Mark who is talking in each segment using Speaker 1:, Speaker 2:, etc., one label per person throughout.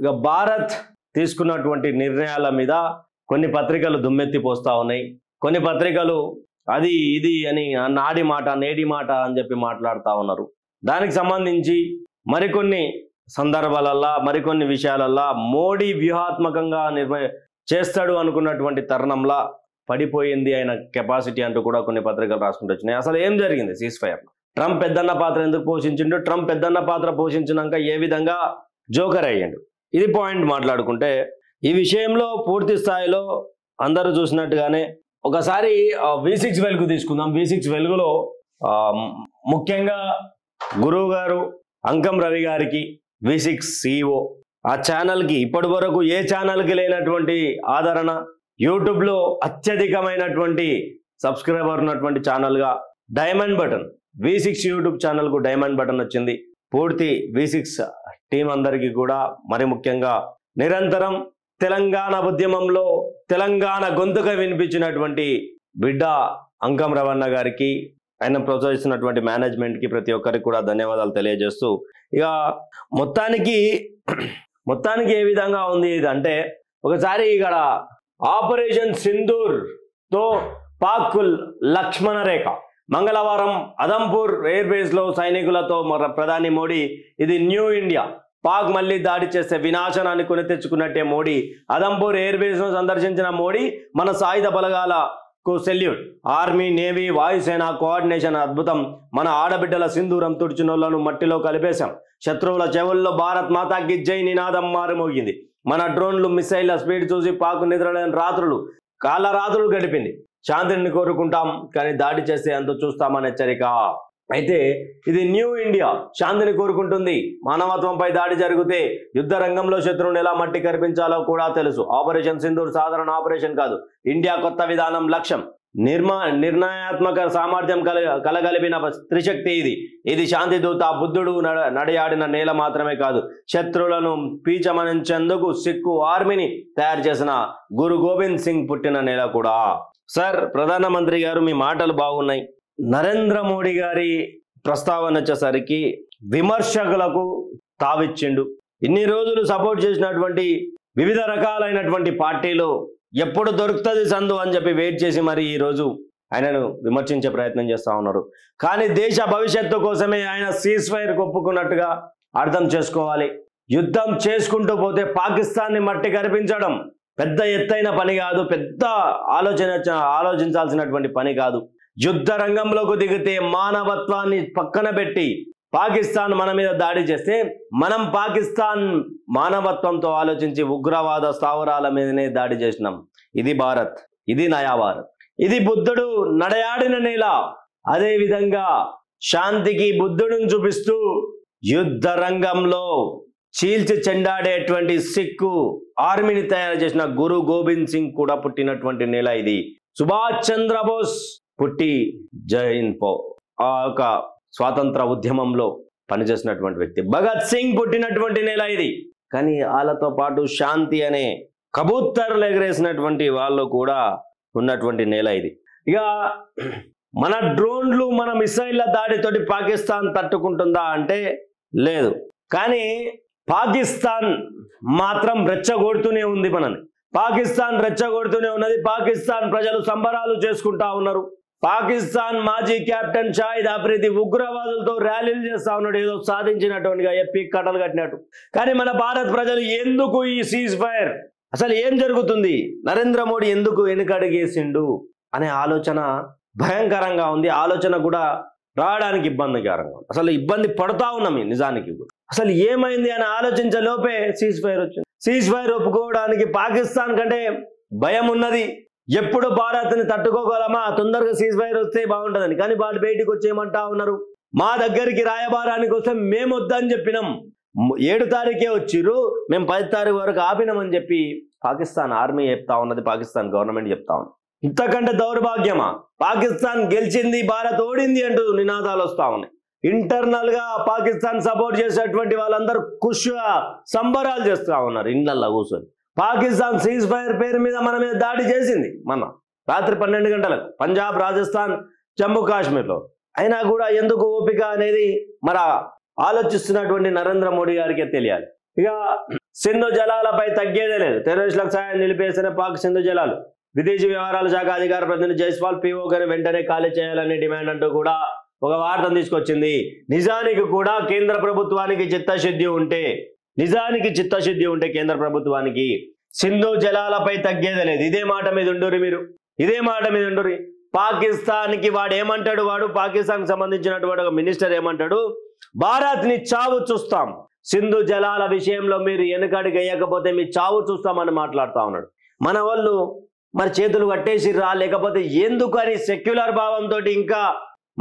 Speaker 1: ఇక భారత్ తీసుకున్నటువంటి నిర్ణయాల మీద కొన్ని పత్రికలు దుమ్మెత్తి పోస్తా ఉన్నాయి. కొన్ని పత్రికలు అది ఇది అని నాడి మాట నేడి మాట అని చెప్పి మాట్లాడుతూ ఉన్నారు. దానికి సంబంధించి మరికొన్ని సందర్భాలల్లో మరికొన్ని విషయాలల్లో మోడీ వ్యూహాత్మకంగా చేస్తాడు అనుకున్నటువంటి తరుణంలో పడిపోయింది ఆయన కెపాసిటీ అంటూ కూడా కొన్ని పత్రికలు రాసుకుంటూ వచ్చినాయి. అసలు ఏం జరిగింది సీజ్ ఫైర్? ట్రంప్ పెద్దన్న పాత్ర ఎందుకు పోషించిండు? ట్రంప్ పెద్దన్న పాత్ర పోషించినాక ఏ విధంగా జోకర్ అయ్యాడు? ఇది పాయింట్ మాట్లాడుకుంటే ఈ విషయంలో పూర్తి స్థాయిలో అందరూ చూసినట్టుగానే ఒకసారి V6 వెలుగు తీసుకుందాం. V6 వెలుగులో ముఖ్యంగా గురువు గారు అంకం రవి గారికి V6 CEO ఆ ఛానల్కి ఇప్పటి వరకు ఏ ఛానల్కి లేనటువంటి ఆదరణ, యూట్యూబ్లో అత్యధికమైనటువంటి సబ్స్క్రైబర్ ఉన్నటువంటి ఛానల్గా డైమండ్ బటన్ V6 యూట్యూబ్ ఛానల్కు డైమండ్ బటన్ వచ్చింది. పూర్తి V6 టీం అందరికీ కూడా మరి ముఖ్యంగా నిరంతరం తెలంగాణ ఉద్యమంలో తెలంగాణ గొంతుగా వినిపించినటువంటి బిడ్డ అంకం రవణ గారికి, ఆయన ప్రోత్సహిస్తున్నటువంటి మేనేజ్మెంట్కి ప్రతి ఒక్కరికి కూడా ధన్యవాదాలు తెలియజేస్తూ ఇక మొత్తానికి ఏ విధంగా ఉంది ఇది అంటే ఒకసారి ఇక్కడ ఆపరేషన్ సింధూర్తో పాక్ లక్ష్మణ రేఖ మంగళవారం అదంపూర్ ఎయిర్ బేస్లో సైనికులతో ప్రధాని మోడీ ఇది న్యూ ఇండియా, పాక్ మళ్ళీ దాడి చేస్తే వినాశనాన్ని కొని తెచ్చుకున్నట్టే మోడీ. అదంపూర్ ఎయిర్ బేస్ను సందర్శించిన మోడీ మన సాయుధ బలగాలకు సెల్యూట్, ఆర్మీ నేవీ వాయుసేన కోఆర్డినేషన్ అద్భుతం, మన ఆడబిడ్డల సింధూరం తుడిచినోళ్లను మట్టిలో కలిపేశాం, శత్రువుల చెవుల్లో భారత్ మాతాకి జై నినాదం మారుమోగింది, మన డ్రోన్లు మిసైళ్ల స్పీడ్ చూసి పాక్ నిద్రలేని రాత్రులు కాళ్ళ రాత్రులు గడిపింది, శాంతిని కోరుకుంటాం కానీ దాడి చేస్తే అంత చూస్తామని హెచ్చరిక. అయితే ఇది న్యూ ఇండియా శాంతిని కోరుకుంటుంది. మానవత్వంపై దాడి జరిగితే యుద్ధ రంగంలో శత్రువుని ఎలా మట్టి కరిపించాలో కూడా తెలుసు. ఆపరేషన్ సింధూర్ సాధారణ ఆపరేషన్ కాదు, ఇండియా కొత్త విధానం లక్ష్యం, నిర్ణయాత్మక సామర్థ్యం కలగలిపిన త్రిశక్తి ఇది శాంతి దూత. బుద్ధుడు నడియాడిన నేల మాత్రమే కాదు, శత్రువులను పీచమనించేందుకు సిక్కు ఆర్మీని తయారు చేసిన గురు గోబింద్ సింగ్ పుట్టిన నేల కూడా. సార్ ప్రధానమంత్రి గారు మీ మాటలు బాగున్నాయి, నరేంద్ర మోడీ గారి ప్రస్తావన వచ్చేసరికి విమర్శకులకు తావిచ్చిండు. ఇన్ని రోజులు సపోర్ట్ చేసినటువంటి వివిధ రకాలైనటువంటి పార్టీలు ఎప్పుడు దొరుకుతుంది సందు అని చెప్పి వెయిట్ చేసి మరి ఈరోజు ఆయనను విమర్శించే ప్రయత్నం చేస్తూ ఉన్నారు. కానీ దేశ భవిష్యత్తు కోసమే ఆయన సీజ్ ఫైర్ ఒప్పుకున్నట్టుగా అర్థం చేసుకోవాలి. యుద్ధం చేసుకుంటూ పోతే పాకిస్తాన్ని మట్టి కరిపించడం పెద్ద ఎత్తైన పని కాదు, పెద్ద ఆలోచించాల్సినటువంటి పని కాదు. యుద్ధ రంగంలోకి దిగితే మానవత్వాన్ని పక్కన పెట్టి పాకిస్తాన్ మన మీద దాడి చేస్తే మనం పాకిస్తాన్ మానవత్వంతో ఆలోచించి ఉగ్రవాద స్థావరాల మీదనే దాడి చేసినాం. ఇది భారత్, ఇది నయా భారత్, ఇది బుద్ధుడు నడయాడిన నేల. అదే విధంగా శాంతికి బుద్ధుడిని చూపిస్తూ యుద్ధ రంగంలో చీల్చి చెండాడేటువంటి సిక్కు ఆర్మీని తయారు చేసిన గురు గోబింద్ సింగ్ కూడా పుట్టినటువంటి నేల ఇది. సుభాష్ చంద్రబోస్ పుట్టి జైన్ ఆ యొక్క స్వాతంత్ర ఉద్యమంలో పనిచేసినటువంటి వ్యక్తి. భగత్ సింగ్ పుట్టినటువంటి నేల ఇది. కానీ వాళ్ళతో పాటు శాంతి అనే కబూతర్లు ఎగరేసినటువంటి వాళ్ళు కూడా ఉన్నటువంటి నేల ఇది. ఇక మన డ్రోన్లు మన మిసైళ్ల దాడితోటి పాకిస్తాన్ తట్టుకుంటుందా అంటే లేదు. కానీ పాకిస్తాన్ మాత్రం రెచ్చగొడుతూనే ఉంది మనని. పాకిస్తాన్ రెచ్చగొడుతూనే ఉన్నది. పాకిస్తాన్ ప్రజలు సంబరాలు చేసుకుంటా ఉన్నారు. పాకిస్తాన్ మాజీ కెప్టెన్ షాహిద్ ఆఫ్రిది ఉగ్రవాదులతో ర్యాలీలు చేస్తా ఉన్నాడు, ఏదో సాధించినట్టుగా ఎప్పి కట్టలు కట్టినట్టు. కానీ మన భారత్ ప్రజలు ఎందుకు ఈ సీజ్ ఫైర్, అసలు ఏం జరుగుతుంది, నరేంద్ర మోడీ ఎందుకు వెనుకడుగేసిండు అనే ఆలోచన భయంకరంగా ఉంది. ఆలోచన కూడా రావడానికి ఇబ్బందికరంగా ఉంది. అసలు ఇబ్బంది పడతా ఉన్నాం నిజానికి. అసలు ఏమైంది అని ఆలోచించలోపే సీజ్ ఫైర్ వచ్చింది. సీజ్ ఫైర్ ఒప్పుకోవడానికి పాకిస్తాన్ కంటే భయం ఉన్నది. ఎప్పుడు భారత్ని తట్టుకోగలమా, తొందరగా సీజ్ ఫైర్ వస్తే బాగుంటుందని. కానీ వాళ్ళు బయటికి వచ్చేయమంటా ఉన్నారు. మా దగ్గరికి రాయబారానికి వస్తే మేము వద్దని చెప్పినాం, 7 తారీఖే వచ్చిర్రు, మేము 10 తారీఖు వరకు ఆపినామని చెప్పి పాకిస్తాన్ ఆర్మీ చెప్తా ఉన్నది, పాకిస్తాన్ గవర్నమెంట్ చెప్తా ఉంది. ఇంతకంటే దౌర్భాగ్యమా? పాకిస్తాన్ గెలిచింది, భారత్ ఓడింది అంటూ నినాదాలు వస్తా ఉన్నాయి. ఇంటర్నల్ గా పాకిస్తాన్ సపోర్ట్ చేసేటువంటి వాళ్ళందరూ ఖుషిగా సంబరాలు చేస్తూ ఉన్నారు ఇళ్లల్లో కూర్చొని. పాకిస్తాన్ సీజ్ ఫైర్ పేరు మీద మన మీద దాడి చేసింది మొన్న రాత్రి 12 గంటలకు పంజాబ్, రాజస్థాన్, జమ్మూ కాశ్మీర్లో. అయినా కూడా ఎందుకు ఓపిక అనేది మరి ఆలోచిస్తున్నటువంటి నరేంద్ర మోడీ గారికే తెలియాలి. ఇక సింధు జలాలపై తగ్గేదే లేదు. టెర్రరిస్టులకు సాయం నిలిపేసిన పాక్ సింధు జలాలు. విదేశీ వ్యవహారాల శాఖ అధికార ప్రతినిధి జైస్వాల్ పీఓ గారిని వెంటనే ఖాళీ చేయాలని డిమాండ్ అంటూ కూడా ఒక వార్తను తీసుకొచ్చింది. నిజానికి కూడా కేంద్ర ప్రభుత్వానికి చిత్తశుద్ధి ఉంటే కేంద్ర ప్రభుత్వానికి సింధు జలాలపై తగ్గేదే లేదు. ఇదే మాట మీద ఉండురి. పాకిస్తాన్కి వాడు ఏమంటాడు, పాకిస్తాన్ సంబంధించినటువంటి ఒక మినిస్టర్ ఏమంటాడు, భారత్ ని చావు చూస్తాం, సింధు జలాల విషయంలో మీరు వెనుకడుగు వేయకపోతే మీ చావు చూస్తామని మాట్లాడుతూ ఉన్నాడు. మన వాళ్ళు మరి చేతులు కట్టేసిర్రా, లేకపోతే ఎందుకని సెక్యులర్ భావంతో ఇంకా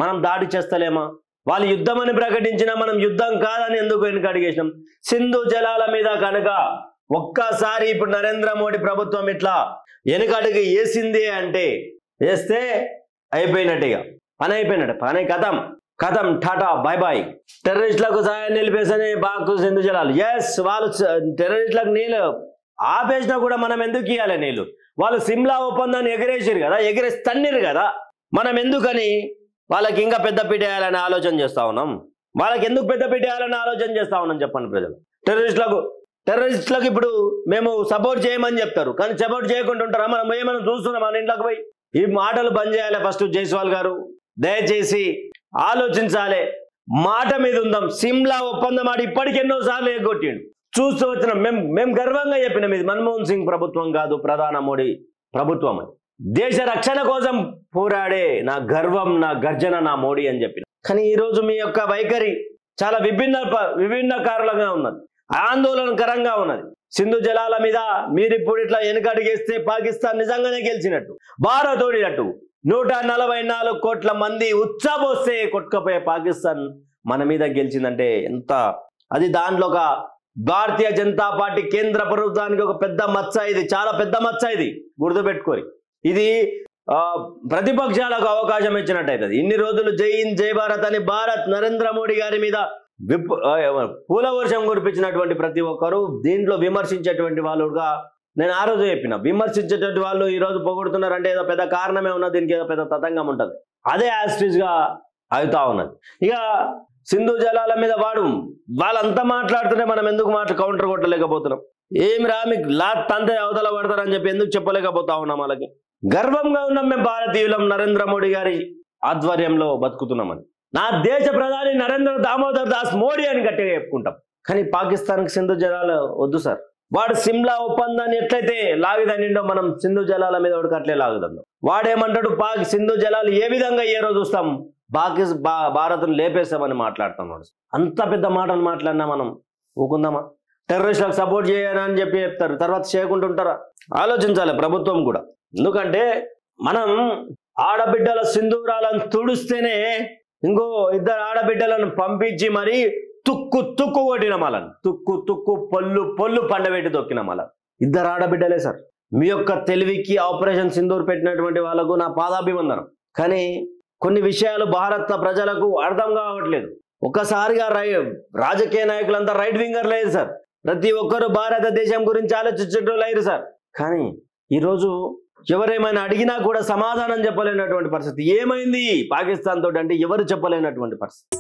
Speaker 1: మనం దాడి చేస్తలేమా? వాళ్ళు యుద్ధం అని ప్రకటించినా మనం యుద్ధం కాదని ఎందుకు వెనుకడిగేసినాం? సింధు జలాల మీద కనుక ఒక్కసారి ఇప్పుడు నరేంద్ర మోడీ ప్రభుత్వం ఇట్లా వెనుకడుగు వేసింది అంటే వేస్తే అయిపోయినట్టుగా పని కథం టాటా బాయ్. టెర్రరిస్టులకు సాయం నిలిపేసని పాక్ సింధు జలాలు. ఎస్, వాళ్ళు టెర్రరిస్టులకు నీళ్ళు ఆపేసినా కూడా మనం ఎందుకు ఇవ్వాలి నీళ్ళు? వాళ్ళు సిమ్లా ఒప్పందాన్ని ఎగిరేసారు కదా, తన్నిరు కదా, మనం ఎందుకని వాళ్ళకి ఇంకా పెద్దపీట వేయాలని ఆలోచన చేస్తా ఉన్నాం? వాళ్ళకి ఎందుకు పెద్దపీట వేయాలని ఆలోచన చేస్తా ఉన్నాం చెప్పండి ప్రజలు. టెర్రరిస్టులకు ఇప్పుడు మేము సపోర్ట్ చేయమని చెప్తారు, కానీ సపోర్ట్ చేయకుండా ఉంటారా? మనం ఏమైనా చూస్తున్నాం మన ఇంట్లోకి పోయి? ఈ మాటలు బంద్ చేయాలి. ఫస్ట్ జైస్వాల్ గారు దయచేసి ఆలోచించాలి, మాట మీద ఉందాం. సిమ్లా ఒప్పందం ఆడి ఇప్పటికెన్నోసార్లు ఎగ్గొట్టిండు, చూస్తూ వచ్చినాం. మేము గర్వంగా చెప్పినాం, ఇది మన్మోహన్ సింగ్ ప్రభుత్వం కాదు, ప్రధాని మోడీ ప్రభుత్వం అని. దేశ రక్షణ కోసం పోరాడే నా గర్వం, నా గర్జన, నా మోడీ అని చెప్పిన. కానీ ఈరోజు మీ యొక్క వైఖరి చాలా విభిన్నకారులంగా ఉన్నది, ఆందోళనకరంగా ఉన్నది. సింధు జలాల మీద మీరు ఇప్పుడు ఇట్లా వెనుకడుగేస్తే పాకిస్తాన్ నిజంగానే గెలిచినట్టు, భారత్ ఓడినట్టు. 144 కోట్ల మంది ఉచ్చబోస్తే కొట్టుకపోయే పాకిస్తాన్ మన మీద గెలిచిందంటే ఎంత అది దాంట్లో ఒక భారతీయ జనతా పార్టీ కేంద్ర ప్రభుత్వానికి ఒక పెద్ద మచ్చ. ఇది చాలా పెద్ద మచ్చ, ఇది గుర్తుపెట్టుకోరి. ఇది ప్రతిపక్షాలకు అవకాశం ఇచ్చినట్టు అవుతుంది. ఇన్ని రోజులు జై హింద్ జై భారత్ అని భారత్ నరేంద్ర మోడీ గారి మీద పూల వర్షం కురిపించినటువంటి ప్రతి ఒక్కరు దీంట్లో విమర్శించేటువంటి వాళ్ళుగా నేను ఆ రోజు చెప్పిన. విమర్శించేటువంటి వాళ్ళు ఈ రోజు పొగుడుతున్నారంటే ఏదో పెద్ద కారణమే ఉన్నది, దీనికి ఏదో పెద్ద తతంగం ఉంటుంది. అదే యాస్ట్రీస్ గా అవుతా ఉన్నది. ఇక సింధు జలాల మీద వాళ్ళంతా మాట్లాడుతుంటే మనం ఎందుకు కౌంటర్ కొట్టలేకపోతున్నాం? ఏమి రా మీకు తంతే అవతల పడతారని చెప్పి ఎందుకు చెప్పలేకపోతా ఉన్నాం? వాళ్ళకి గర్వంగా ఉన్నాం, మేము భారతీయులం, నరేంద్ర మోడీ గారి ఆధ్వర్యంలో బతుకుతున్నామని. నా దేశ ప్రధాని నరేంద్ర దామోదర్ దాస్ మోడీ అని గట్టిగా చెప్పుకుంటాం. కానీ పాకిస్తాన్కి సింధు జలాలు వద్దు సార్. వాడు సిమ్లా ఒప్పందాన్ని ఎట్లయితే లాగిదనిండో మనం సింధు జలాల మీద వాడికి అట్లే లాగుదాం. వాడేమంటాడు, సింధు జలాలు ఏ విధంగా ఏ రోజు వస్తాం, భారత్ను లేపేస్తామని మాట్లాడుతున్నాడు. అంత పెద్ద మాటలు మాట్లాడినా మనం ఊకుందామా? టెర్రరిస్టులకు సపోర్ట్ చేయని చెప్పి చెప్తారు, తర్వాత చేయకుండా ఉంటారా? ఆలోచించాలి ప్రభుత్వం కూడా. ఎందుకంటే మనం ఆడబిడ్డల సింధూరాలను తుడిస్తేనే ఇంకో 2 ఆడబిడ్డలను పంపించి మరి తుక్కు కొట్టిన వాళ్ళని, తుక్కు పొల్లు పండబెట్టి తొక్కిన వాళ్ళని 2 ఆడబిడ్డలే సార్. మీ యొక్క తెలివికి ఆపరేషన్ సింధూర్ పెట్టినటువంటి వాళ్ళకు నా పాదాభివందనం. కానీ కొన్ని విషయాలు భారత ప్రజలకు అర్థం కావట్లేదు. ఒక్కసారిగా రాజకీయ నాయకులంతా రైట్ వింగర్ లేదు సార్. ప్రతి ఒక్కరు భారతదేశం గురించి ఆలోచించడం లేదు సార్. కానీ ఈరోజు ఎవరేమైనా అడిగినా కూడా సమాధానం చెప్పలేనటువంటి పరిస్థితి. ఏమైంది పాకిస్తాన్ తోటి అంటే ఎవరు చెప్పలేనటువంటి పరిస్థితి.